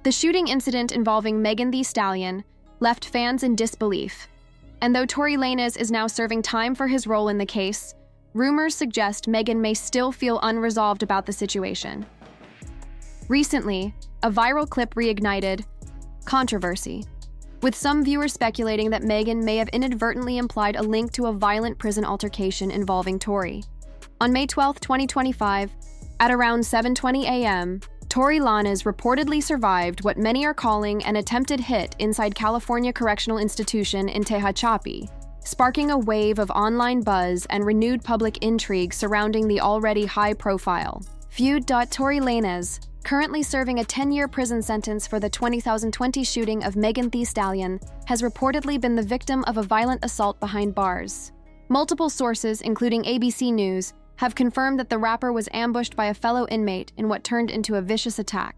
The shooting incident involving Megan Thee Stallion left fans in disbelief, and though Tory Lanez is now serving time for his role in the case, rumors suggest Megan may still feel unresolved about the situation. Recently, a viral clip reignited controversy, with some viewers speculating that Megan may have inadvertently implied a link to a violent prison altercation involving Tory. On May 12, 2025, at around 7:20 a.m., Tory Lanez reportedly survived what many are calling an attempted hit inside California Correctional Institution in Tehachapi, sparking a wave of online buzz and renewed public intrigue surrounding the already high-profile feud. Tory Lanez, currently serving a 10-year prison sentence for the 2020 shooting of Megan Thee Stallion, has reportedly been the victim of a violent assault behind bars. Multiple sources, including ABC News, have confirmed that the rapper was ambushed by a fellow inmate in what turned into a vicious attack.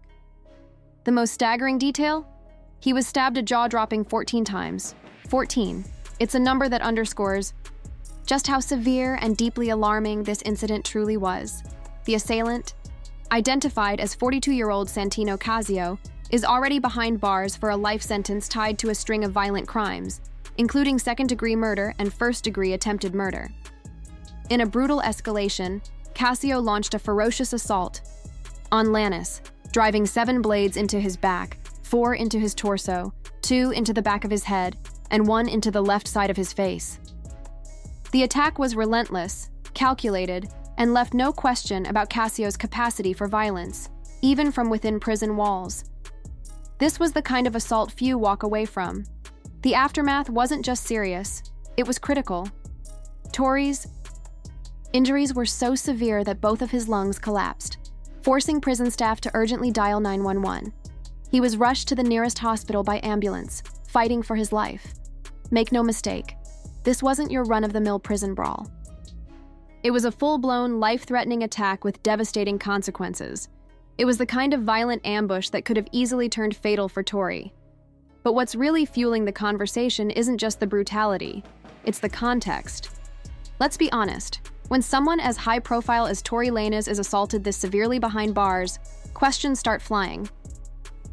The most staggering detail? He was stabbed a jaw-dropping 14 times. 14. It's a number that underscores just how severe and deeply alarming this incident truly was. The assailant, identified as 42-year-old Santino Casio, is already behind bars for a life sentence tied to a string of violent crimes, including second-degree murder and first-degree attempted murder. In a brutal escalation, Casio launched a ferocious assault on Lanez, driving 7 blades into his back, 4 into his torso, 2 into the back of his head, and 1 into the left side of his face. The attack was relentless, calculated, and left no question about Casio's capacity for violence, even from within prison walls. This was the kind of assault few walk away from. The aftermath wasn't just serious, it was critical. Tory's injuries were so severe that both of his lungs collapsed, forcing prison staff to urgently dial 911. He was rushed to the nearest hospital by ambulance, fighting for his life. Make no mistake, this wasn't your run-of-the-mill prison brawl. It was a full-blown, life-threatening attack with devastating consequences. It was the kind of violent ambush that could have easily turned fatal for Tory. But what's really fueling the conversation isn't just the brutality, it's the context. Let's be honest. When someone as high-profile as Tory Lanez is assaulted this severely behind bars, questions start flying.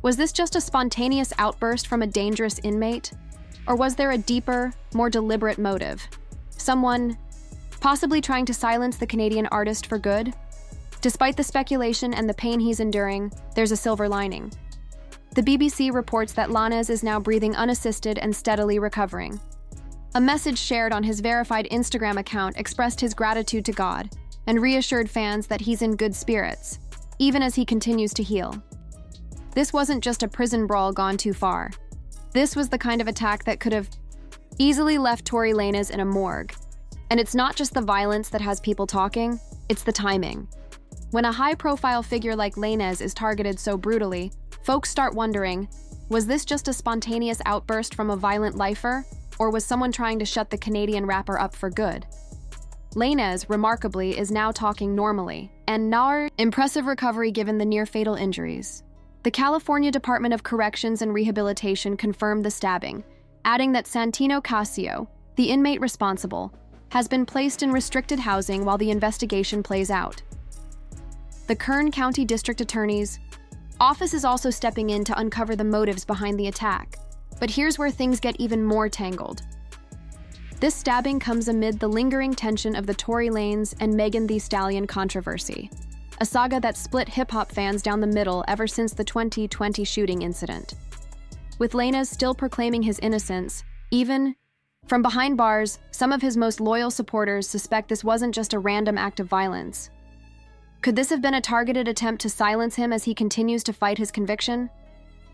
Was this just a spontaneous outburst from a dangerous inmate? Or was there a deeper, more deliberate motive? Someone possibly trying to silence the Canadian artist for good? Despite the speculation and the pain he's enduring, there's a silver lining. The BBC reports that Lanez is now breathing unassisted and steadily recovering. A message shared on his verified Instagram account expressed his gratitude to God and reassured fans that he's in good spirits, even as he continues to heal. This wasn't just a prison brawl gone too far. This was the kind of attack that could have easily left Tory Lanez in a morgue. And it's not just the violence that has people talking, it's the timing. When a high-profile figure like Lanez is targeted so brutally, folks start wondering, was this just a spontaneous outburst from a violent lifer? Or was someone trying to shut the Canadian rapper up for good? Lanez, remarkably, is now talking normally, and impressive recovery given the near-fatal injuries. The California Department of Corrections and Rehabilitation confirmed the stabbing, adding that Santino Casio, the inmate responsible, has been placed in restricted housing while the investigation plays out. The Kern County District Attorney's office is also stepping in to uncover the motives behind the attack. But here's where things get even more tangled. This stabbing comes amid the lingering tension of the Tory Lanez and Megan Thee Stallion controversy, a saga that split hip-hop fans down the middle ever since the 2020 shooting incident. With Lanez still proclaiming his innocence, even from behind bars, some of his most loyal supporters suspect this wasn't just a random act of violence. Could this have been a targeted attempt to silence him as he continues to fight his conviction?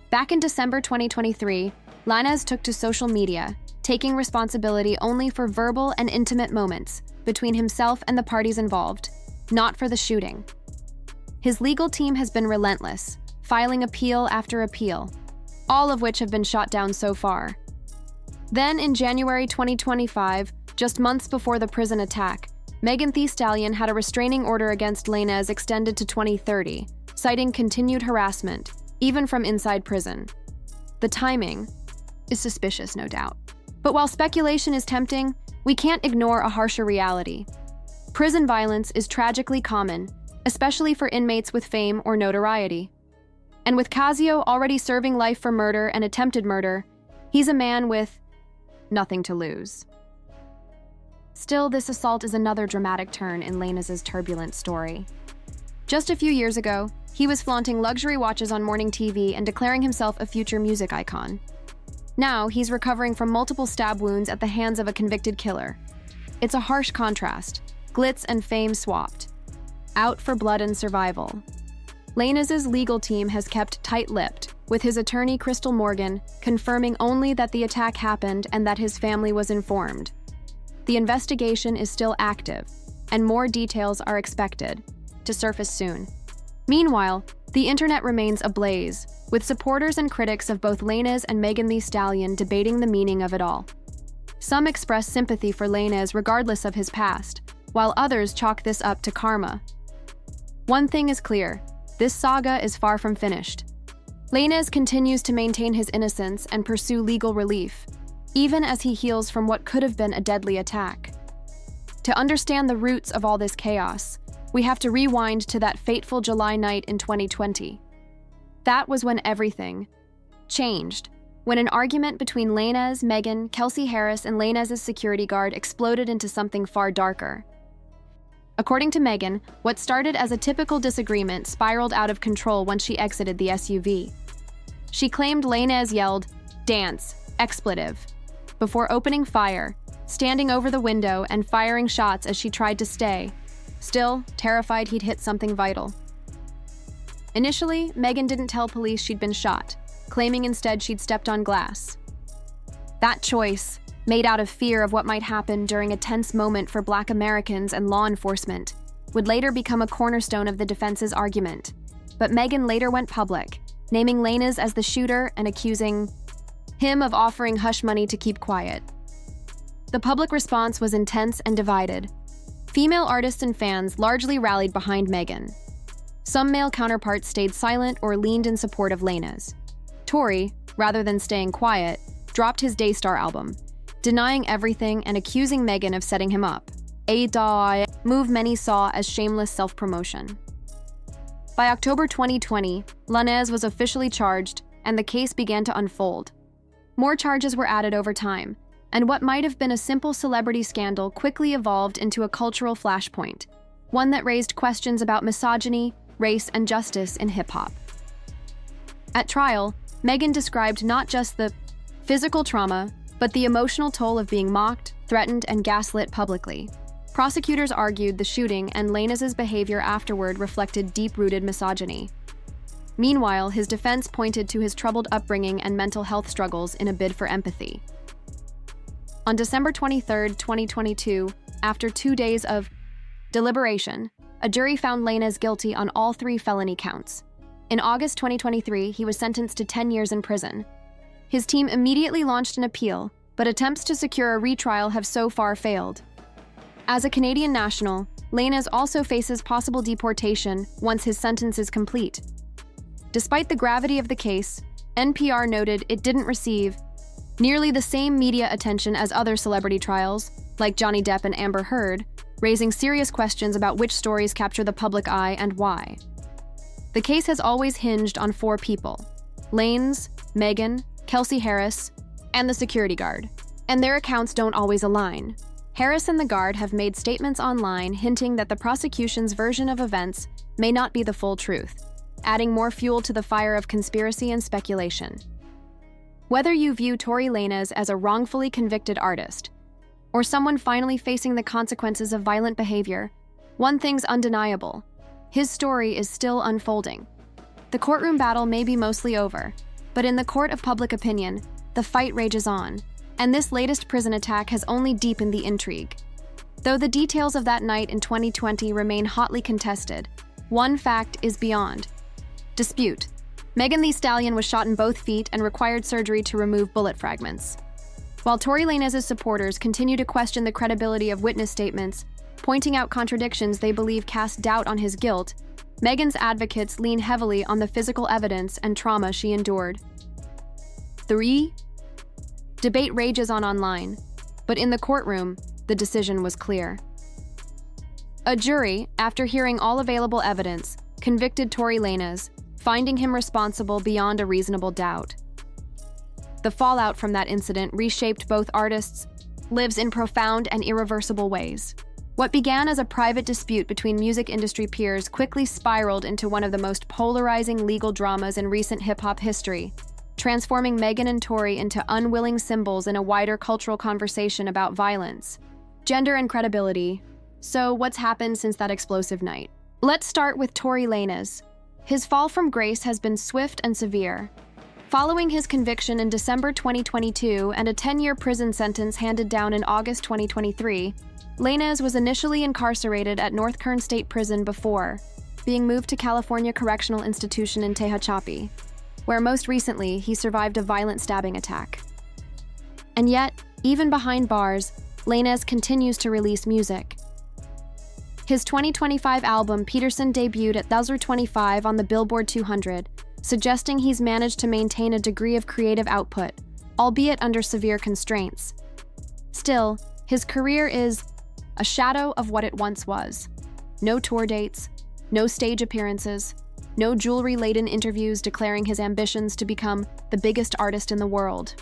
Back in December 2023, Lanez took to social media, taking responsibility only for verbal and intimate moments between himself and the parties involved, not for the shooting. His legal team has been relentless, filing appeal after appeal, all of which have been shot down so far. Then in January 2025, just months before the prison attack, Megan Thee Stallion had a restraining order against Lanez extended to 2030, citing continued harassment, even from inside prison. The timing is suspicious, no doubt. But while speculation is tempting, we can't ignore a harsher reality. Prison violence is tragically common, especially for inmates with fame or notoriety. And with Casio already serving life for murder and attempted murder, he's a man with nothing to lose. Still, this assault is another dramatic turn in Lanez's turbulent story. Just a few years ago, he was flaunting luxury watches on morning TV and declaring himself a future music icon. Now, he's recovering from multiple stab wounds at the hands of a convicted killer. It's a harsh contrast, glitz and fame swapped. Out for blood and survival. Lanez's legal team has kept tight-lipped, with his attorney Crystal Morgan confirming only that the attack happened and that his family was informed. The investigation is still active, and more details are expected to surface soon. Meanwhile, the internet remains ablaze, with supporters and critics of both Lanez and Megan Thee Stallion debating the meaning of it all. Some express sympathy for Lanez regardless of his past, while others chalk this up to karma. One thing is clear, this saga is far from finished. Lanez continues to maintain his innocence and pursue legal relief, even as he heals from what could have been a deadly attack. To understand the roots of all this chaos, we have to rewind to that fateful July night in 2020. That was when everything changed, when an argument between Lanez, Megan, Kelsey Harris, and Lanez's security guard exploded into something far darker. According to Megan, what started as a typical disagreement spiraled out of control once she exited the SUV. She claimed Lanez yelled, "Dance," expletive, before opening fire, standing over the window and firing shots as she tried to stay, still terrified he'd hit something vital. Initially, Megan didn't tell police she'd been shot, claiming instead she'd stepped on glass. That choice, made out of fear of what might happen during a tense moment for Black Americans and law enforcement, would later become a cornerstone of the defense's argument. But Megan later went public, naming Lanez as the shooter and accusing him of offering hush money to keep quiet. The public response was intense and divided. Female artists and fans largely rallied behind Megan. Some male counterparts stayed silent or leaned in support of Lanez. Tory, rather than staying quiet, dropped his Daystar album, denying everything and accusing Megan of setting him up, a move many saw as shameless self-promotion. By October 2020, Lanez was officially charged, and the case began to unfold. More charges were added over time, and what might have been a simple celebrity scandal quickly evolved into a cultural flashpoint, one that raised questions about misogyny, race, and justice in hip-hop. At trial, Megan described not just the physical trauma, but the emotional toll of being mocked, threatened, and gaslit publicly. Prosecutors argued the shooting and Lanez's behavior afterward reflected deep-rooted misogyny. Meanwhile, his defense pointed to his troubled upbringing and mental health struggles in a bid for empathy. On December 23, 2022, after 2 days of deliberation, a jury found Lanez guilty on all 3 felony counts. In August 2023, he was sentenced to 10 years in prison. His team immediately launched an appeal, but attempts to secure a retrial have so far failed. As a Canadian national, Lanez also faces possible deportation once his sentence is complete. Despite the gravity of the case, NPR noted it didn't receive nearly the same media attention as other celebrity trials, like Johnny Depp and Amber Heard, raising serious questions about which stories capture the public eye and why. The case has always hinged on 4 people: Lanez, Megan, Kelsey Harris, and the security guard, and their accounts don't always align. Harris and the guard have made statements online hinting that the prosecution's version of events may not be the full truth, adding more fuel to the fire of conspiracy and speculation. Whether you view Tory Lanez as a wrongfully convicted artist, or someone finally facing the consequences of violent behavior, one thing's undeniable: his story is still unfolding. The courtroom battle may be mostly over, but in the court of public opinion, the fight rages on, and this latest prison attack has only deepened the intrigue. Though the details of that night in 2020 remain hotly contested, one fact is beyond dispute. Megan Thee Stallion was shot in both feet and required surgery to remove bullet fragments. While Tory Lanez's supporters continue to question the credibility of witness statements, pointing out contradictions they believe cast doubt on his guilt, Megan's advocates lean heavily on the physical evidence and trauma she endured. 3. Debate rages on online, but in the courtroom, the decision was clear. A jury, after hearing all available evidence, convicted Tory Lanez, finding him responsible beyond a reasonable doubt. The fallout from that incident reshaped both artists' lives in profound and irreversible ways. What began as a private dispute between music industry peers quickly spiraled into one of the most polarizing legal dramas in recent hip-hop history, transforming Megan and Tory into unwilling symbols in a wider cultural conversation about violence, gender, and credibility. So, what's happened since that explosive night? Let's start with Tory Lanez. His fall from grace has been swift and severe. Following his conviction in December 2022 and a 10-year prison sentence handed down in August 2023, Lanez was initially incarcerated at North Kern State Prison before being moved to California Correctional Institution in Tehachapi, where most recently he survived a violent stabbing attack. And yet, even behind bars, Lanez continues to release music. His 2025 album, Peterson, debuted at number 25 on the Billboard 200, suggesting he's managed to maintain a degree of creative output, albeit under severe constraints. Still, his career is a shadow of what it once was. No tour dates, no stage appearances, no jewelry-laden interviews declaring his ambitions to become the biggest artist in the world.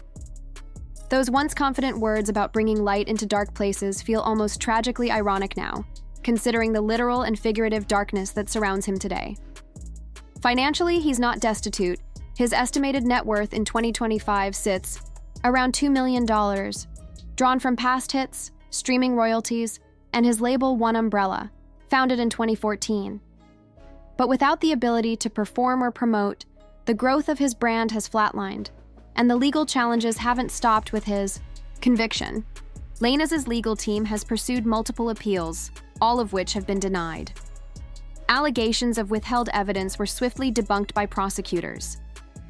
Those once confident words about bringing light into dark places feel almost tragically ironic now, considering the literal and figurative darkness that surrounds him today. Financially, he's not destitute. His estimated net worth in 2025 sits around $2 million, drawn from past hits, streaming royalties, and his label One Umbrella, founded in 2014. But without the ability to perform or promote, the growth of his brand has flatlined, and the legal challenges haven't stopped with his conviction. Lanez's legal team has pursued multiple appeals, all of which have been denied. Allegations of withheld evidence were swiftly debunked by prosecutors.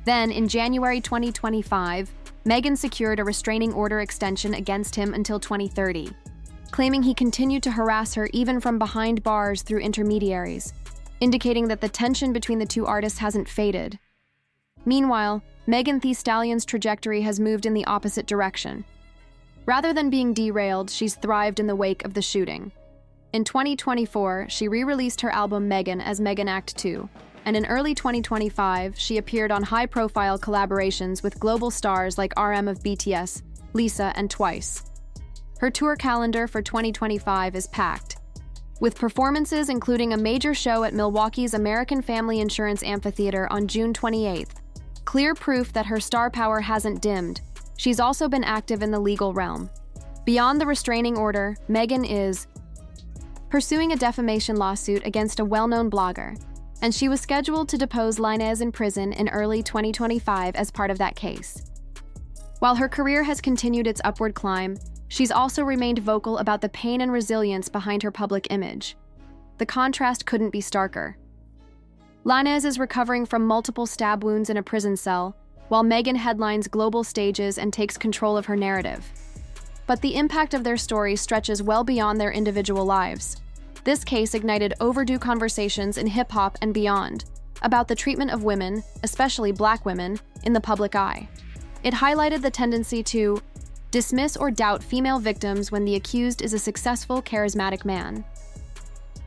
Then, in January 2025, Megan secured a restraining order extension against him until 2030, claiming he continued to harass her even from behind bars through intermediaries, indicating that the tension between the two artists hasn't faded. Meanwhile, Megan Thee Stallion's trajectory has moved in the opposite direction. Rather than being derailed, she's thrived in the wake of the shooting. In 2024, she re-released her album Megan as Megan Act 2, and in early 2025, she appeared on high-profile collaborations with global stars like RM of BTS, Lisa, and Twice. Her tour calendar for 2025 is packed, with performances including a major show at Milwaukee's American Family Insurance Amphitheater on June 28th. Clear proof that her star power hasn't dimmed. She's also been active in the legal realm. Beyond the restraining order, Megan is pursuing a defamation lawsuit against a well-known blogger, and she was scheduled to depose Lanez in prison in early 2025 as part of that case. While her career has continued its upward climb, she's also remained vocal about the pain and resilience behind her public image. The contrast couldn't be starker. Lanez is recovering from multiple stab wounds in a prison cell, while Megan headlines global stages and takes control of her narrative. But the impact of their story stretches well beyond their individual lives. This case ignited overdue conversations in hip-hop and beyond about the treatment of women, especially Black women, in the public eye. It highlighted the tendency to dismiss or doubt female victims when the accused is a successful, charismatic man.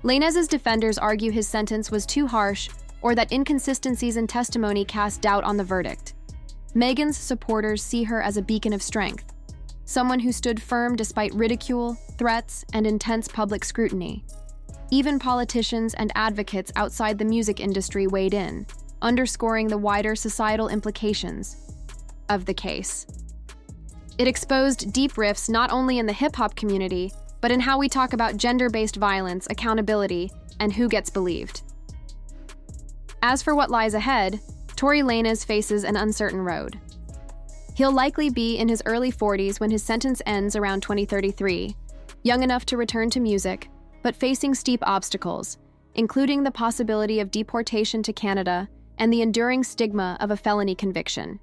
Lanez's defenders argue his sentence was too harsh or that inconsistencies in testimony cast doubt on the verdict. Megan's supporters see her as a beacon of strength, someone who stood firm despite ridicule, threats, and intense public scrutiny. Even politicians and advocates outside the music industry weighed in, underscoring the wider societal implications of the case. It exposed deep rifts not only in the hip-hop community, but in how we talk about gender-based violence, accountability, and who gets believed. As for what lies ahead, Tory Lanez faces an uncertain road. He'll likely be in his early 40s when his sentence ends around 2033, young enough to return to music, but facing steep obstacles, including the possibility of deportation to Canada and the enduring stigma of a felony conviction.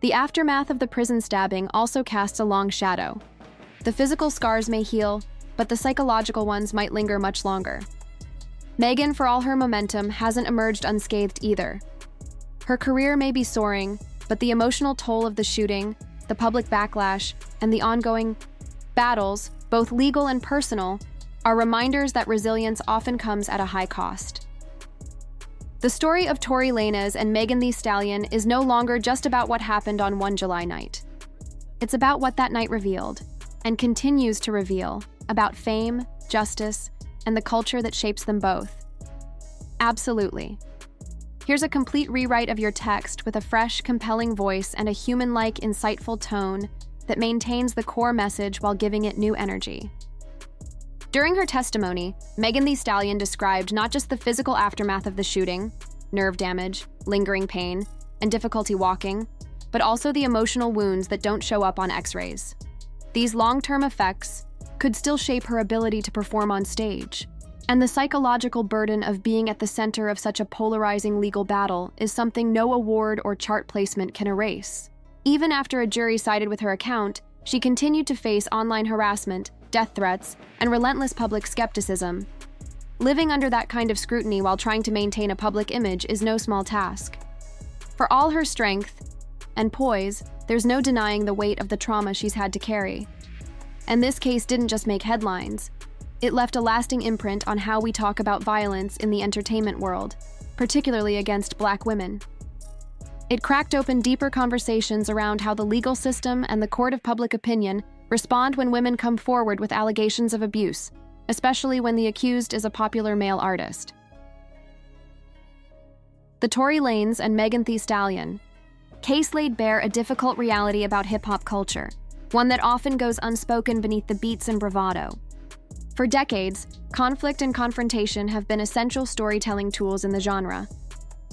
The aftermath of the prison stabbing also casts a long shadow. The physical scars may heal, but the psychological ones might linger much longer. Megan, for all her momentum, hasn't emerged unscathed either. Her career may be soaring, but the emotional toll of the shooting, the public backlash, and the ongoing battles, both legal and personal, are reminders that resilience often comes at a high cost. The story of Tory Lanez and Megan Thee Stallion is no longer just about what happened on one July night. It's about what that night revealed, and continues to reveal, about fame, justice, and the culture that shapes them both. Absolutely. Here's a complete rewrite of your text with a fresh, compelling voice and a human-like, insightful tone that maintains the core message while giving it new energy. During her testimony, Megan Thee Stallion described not just the physical aftermath of the shooting, nerve damage, lingering pain, and difficulty walking, but also the emotional wounds that don't show up on X-rays. These long-term effects could still shape her ability to perform on stage. And the psychological burden of being at the center of such a polarizing legal battle is something no award or chart placement can erase. Even after a jury sided with her account, she continued to face online harassment, death threats, and relentless public skepticism. Living under that kind of scrutiny while trying to maintain a public image is no small task. For all her strength and poise, there's no denying the weight of the trauma she's had to carry. And this case didn't just make headlines. It left a lasting imprint on how we talk about violence in the entertainment world, particularly against Black women. It cracked open deeper conversations around how the legal system and the court of public opinion respond when women come forward with allegations of abuse, especially when the accused is a popular male artist. The Tory Lanez and Megan Thee Stallion case laid bare a difficult reality about hip-hop culture, one that often goes unspoken beneath the beats and bravado. For decades, conflict and confrontation have been essential storytelling tools in the genre.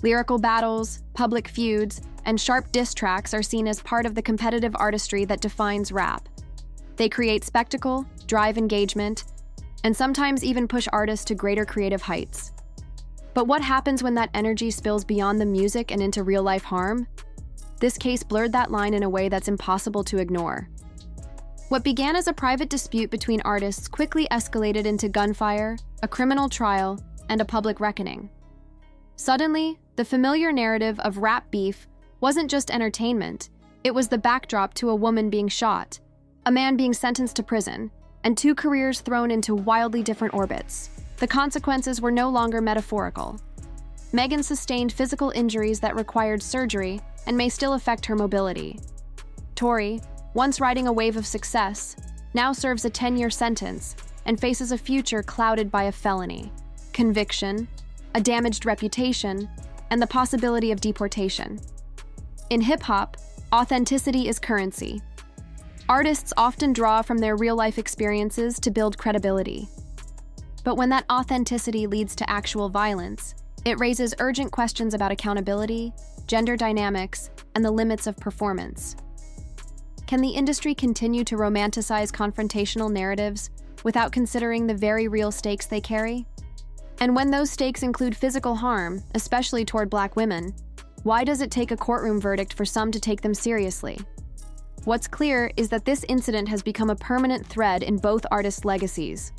Lyrical battles, public feuds, and sharp diss tracks are seen as part of the competitive artistry that defines rap. They create spectacle, drive engagement, and sometimes even push artists to greater creative heights. But what happens when that energy spills beyond the music and into real-life harm? This case blurred that line in a way that's impossible to ignore. What began as a private dispute between artists quickly escalated into gunfire, a criminal trial, and a public reckoning. Suddenly, the familiar narrative of rap beef wasn't just entertainment, it was the backdrop to a woman being shot, a man being sentenced to prison, and two careers thrown into wildly different orbits. The consequences were no longer metaphorical. Megan sustained physical injuries that required surgery and may still affect her mobility. Tory, once riding a wave of success, now serves a 10-year sentence and faces a future clouded by a felony, conviction, a damaged reputation, and the possibility of deportation. In hip-hop, authenticity is currency. Artists often draw from their real-life experiences to build credibility. But when that authenticity leads to actual violence, it raises urgent questions about accountability, gender dynamics, and the limits of performance. Can the industry continue to romanticize confrontational narratives without considering the very real stakes they carry? And when those stakes include physical harm, especially toward Black women, why does it take a courtroom verdict for some to take them seriously? What's clear is that this incident has become a permanent thread in both artists' legacies.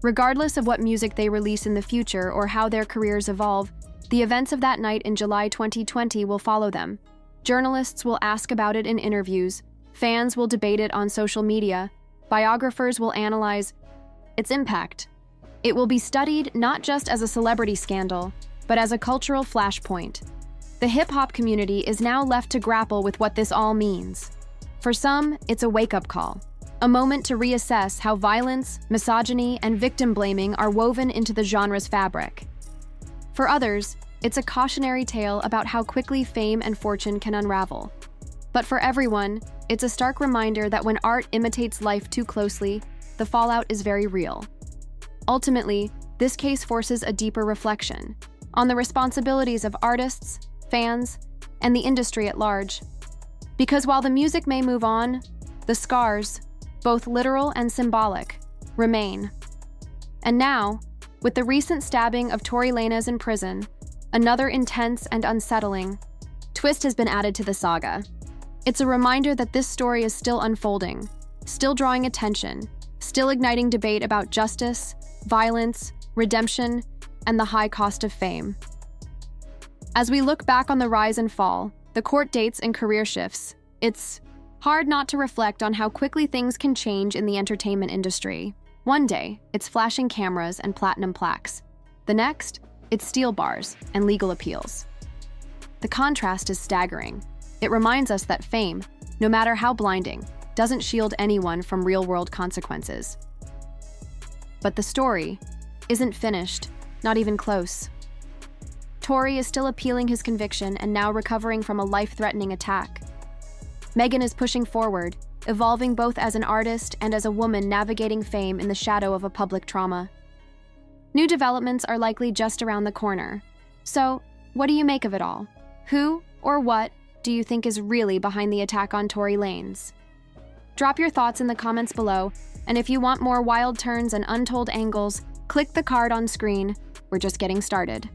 Regardless of what music they release in the future or how their careers evolve, the events of that night in July 2020 will follow them. Journalists will ask about it in interviews, fans will debate it on social media, biographers will analyze its impact. It will be studied not just as a celebrity scandal, but as a cultural flashpoint. The hip-hop community is now left to grapple with what this all means. For some, it's a wake-up call, a moment to reassess how violence, misogyny, and victim-blaming are woven into the genre's fabric. For others, it's a cautionary tale about how quickly fame and fortune can unravel. But for everyone, it's a stark reminder that when art imitates life too closely, the fallout is very real. Ultimately, this case forces a deeper reflection on the responsibilities of artists, fans, and the industry at large. Because while the music may move on, the scars, both literal and symbolic, remain. And now, with the recent stabbing of Tory Lanez in prison, another intense and unsettling twist has been added to the saga. It's a reminder that this story is still unfolding, still drawing attention, still igniting debate about justice, violence, redemption, and the high cost of fame. As we look back on the rise and fall, the court dates and career shifts, it's hard not to reflect on how quickly things can change in the entertainment industry. One day, it's flashing cameras and platinum plaques. The next, It's steel bars and legal appeals. The contrast is staggering. It reminds us that fame, no matter how blinding, doesn't shield anyone from real-world consequences. But the story isn't finished, not even close. Tory is still appealing his conviction and now recovering from a life-threatening attack. Megan is pushing forward, evolving both as an artist and as a woman navigating fame in the shadow of a public trauma. New developments are likely just around the corner. So, what do you make of it all? Who or what do you think is really behind the attack on Tory Lanez? Drop your thoughts in the comments below, and if you want more wild turns and untold angles, click the card on screen. We're just getting started.